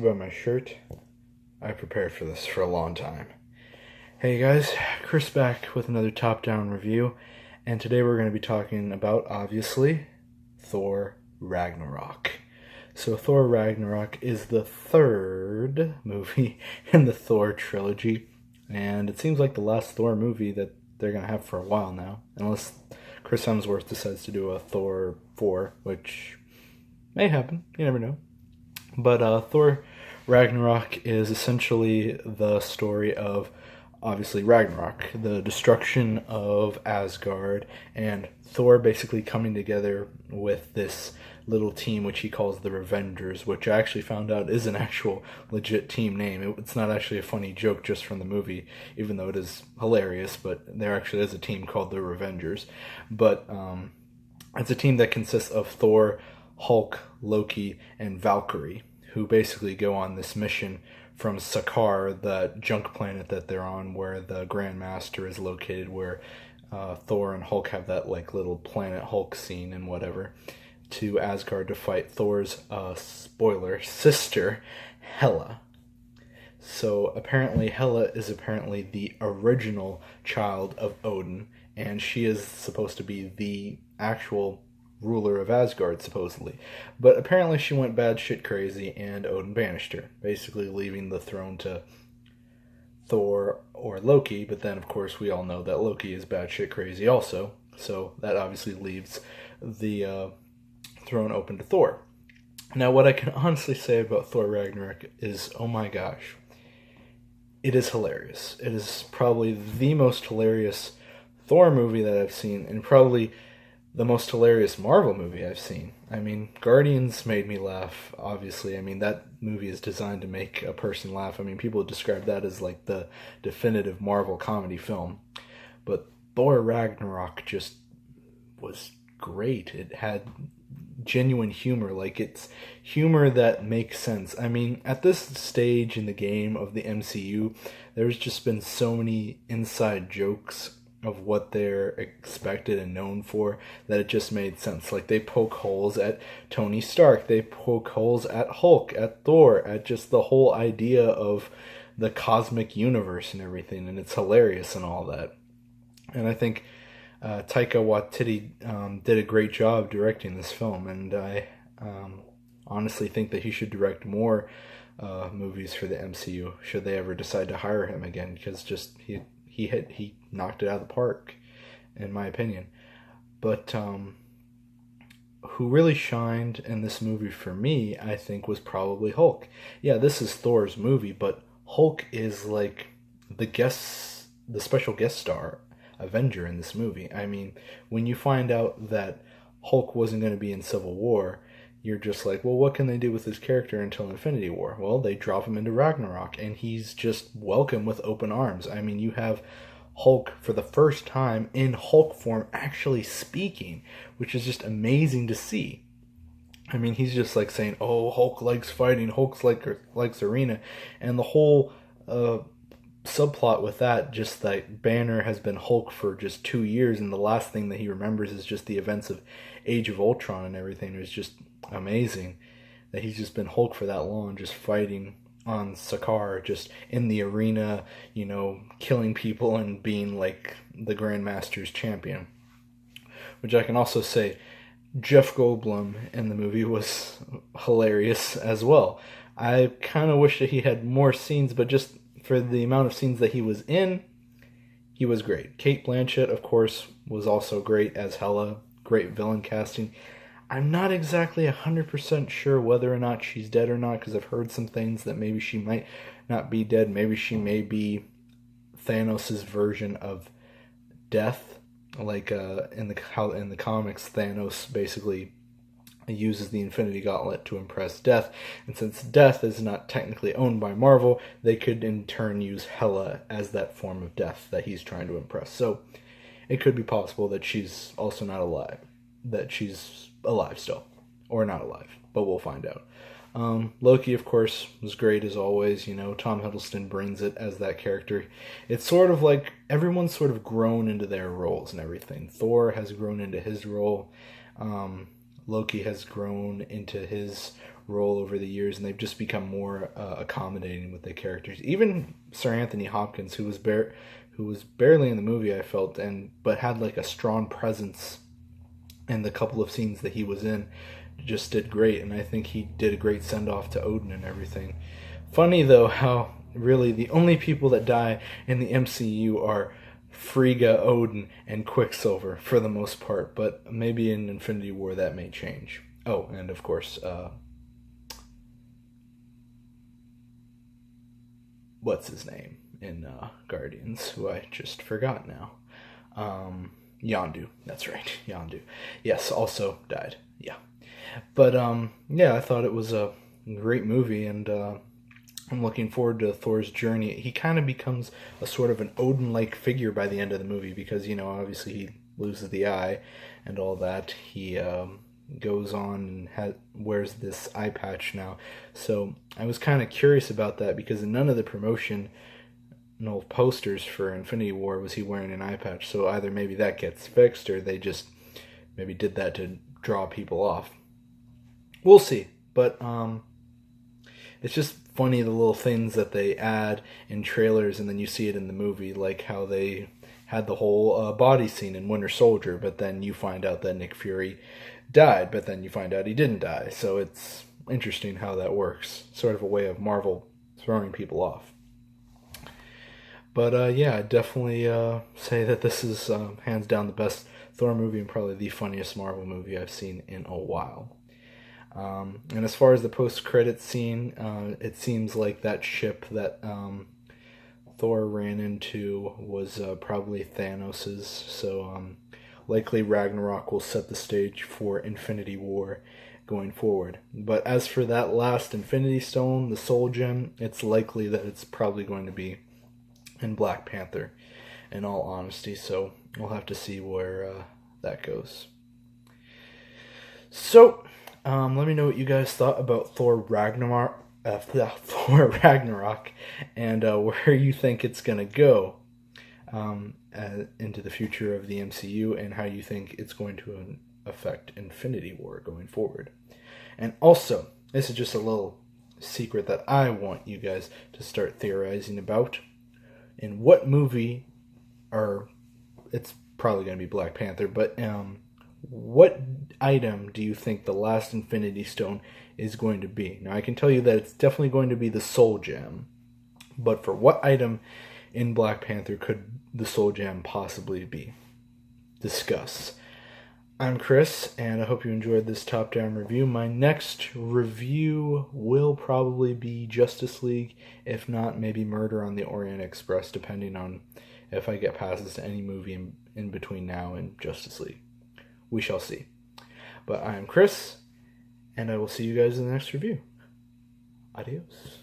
About my shirt, I prepared for this for a long time. Hey guys, Chris back with another top-down review, and today we're going to be talking about, obviously, Thor Ragnarok. So Thor Ragnarok is the third movie in the Thor trilogy, and it seems like the last Thor movie that they're going to have for a while now, unless Chris Hemsworth decides to do a Thor 4, which may happen, you never know. But Thor Ragnarok is essentially the story of, obviously, Ragnarok, the destruction of Asgard, and Thor basically coming together with this little team which he calls the Revengers, which I actually found out is an actual legit team name. It's not actually a funny joke just from the movie, even though it is hilarious, but there actually is a team called the Revengers. But it's a team that consists of Thor, Hulk, Loki, and Valkyrie, who basically go on this mission from Sakaar, the junk planet that they're on, where the Grand Master is located, where Thor and Hulk have that like little planet Hulk scene and whatever, to Asgard to fight Thor's, spoiler, sister, Hela. So apparently Hela is apparently the original child of Odin, and she is supposed to be the actual ruler of Asgard, supposedly. But apparently she went bad shit crazy and Odin banished her, basically leaving the throne to Thor or Loki. But then, of course, we all know that Loki is bad shit crazy also, so that obviously leaves the throne open to Thor. Now, what I can honestly say about Thor Ragnarok is, oh my gosh, it is hilarious. It is probably the most hilarious Thor movie that I've seen, and probably the most hilarious Marvel movie I've seen. I mean, Guardians made me laugh, obviously. I mean, that movie is designed to make a person laugh. I mean, people describe that as like the definitive Marvel comedy film. But Thor Ragnarok just was great. It had genuine humor. Like, it's humor that makes sense. I mean, at this stage in the game of the MCU, there's just been so many inside jokes of what they're expected and known for, that it just made sense. Like, they poke holes at Tony Stark, they poke holes at Hulk, at Thor, at just the whole idea of the cosmic universe and everything, and it's hilarious and all that. And I think Taika Waititi did a great job directing this film, and I honestly think that he should direct more movies for the MCU, should they ever decide to hire him again, because just he knocked it out of the park, in my opinion. But who really shined in this movie for me, I think, was probably Hulk. Yeah, this is Thor's movie, but Hulk is like the special guest star Avenger in this movie. I mean, when you find out that Hulk wasn't going to be in Civil War, you're just like, well, what can they do with his character until Infinity War? Well, they drop him into Ragnarok, and he's just welcome with open arms. I mean, you have Hulk for the first time in Hulk form actually speaking, which is just amazing to see. I mean, he's just like saying, oh, Hulk likes fighting, Hulk likes arena, and the whole subplot with that, just that Banner has been Hulk for just 2 years, and the last thing that he remembers is just the events of Age of Ultron and everything. It was just amazing that he's just been Hulk for that long, just fighting on Sakaar, just in the arena, you know, killing people and being like the Grandmaster's champion. Which I can also say, Jeff Goldblum in the movie was hilarious as well. I kind of wish that he had more scenes, but just for the amount of scenes that he was in, he was great. Cate Blanchett, of course, was also great as Hela. Great villain casting. I'm not exactly 100% sure whether or not she's dead or not, because I've heard some things that maybe she might not be dead. Maybe she may be Thanos' version of death. Like in the comics, Thanos basically uses the Infinity Gauntlet to impress Death, and since Death is not technically owned by Marvel, they could in turn use Hela as that form of Death that he's trying to impress. So it could be possible that she's also not alive, that she's alive still, or not alive, but we'll find out. Loki, of course, was great as always. You know, Tom Hiddleston brings it as that character. It's sort of like everyone's sort of grown into their roles and everything. Thor has grown into his role. Loki has grown into his role over the years, and they've just become more accommodating with the characters. Even Sir Anthony Hopkins, who was barely in the movie, I felt, but had like a strong presence in the couple of scenes that he was in, just did great. And I think he did a great send off to Odin and everything. Funny though how really the only people that die in the MCU are Frigga, Odin, and Quicksilver for the most part, but maybe in Infinity War that may change. Oh, and of course, what's his name in Guardians, who I just forgot now. Yondu, that's right, Yondu. Yes, also died, yeah. But, yeah, I thought it was a great movie, and I'm looking forward to Thor's journey. He kind of becomes a sort of an Odin-like figure by the end of the movie because, obviously he loses the eye and all that. He goes on and wears this eye patch now. So I was kind of curious about that because in none of the promotional posters for Infinity War was he wearing an eye patch. So either maybe that gets fixed or they just maybe did that to draw people off. We'll see. But it's just funny the little things that they add in trailers and then you see it in the movie, like how they had the whole body scene in Winter Soldier, but then you find out that Nick Fury died, but then you find out he didn't die. So it's interesting how that works. Sort of a way of Marvel throwing people off. But yeah, I'd definitely say that this is hands down the best Thor movie and probably the funniest Marvel movie I've seen in a while. And as far as the post-credit scene, it seems like that ship that Thor ran into was probably Thanos's, so likely Ragnarok will set the stage for Infinity War going forward. But as for that last Infinity Stone, the Soul Gem, it's likely that it's probably going to be in Black Panther, in all honesty, so we'll have to see where that goes. So, let me know what you guys thought about Thor Ragnarok, and where you think it's gonna go into the future of the MCU, and how you think it's going to affect Infinity War going forward. And also, this is just a little secret that I want you guys to start theorizing about. In what movie, or it's probably going to be Black Panther, but what item do you think the last Infinity Stone is going to be? Now, I can tell you that it's definitely going to be the Soul Gem, but for what item in Black Panther could the Soul Gem possibly be? Discuss. I'm Chris, and I hope you enjoyed this top-down review. My next review will probably be Justice League, if not, maybe Murder on the Orient Express, depending on if I get passes to any movie in between now and Justice League. We shall see. But I am Chris, and I will see you guys in the next review. Adios.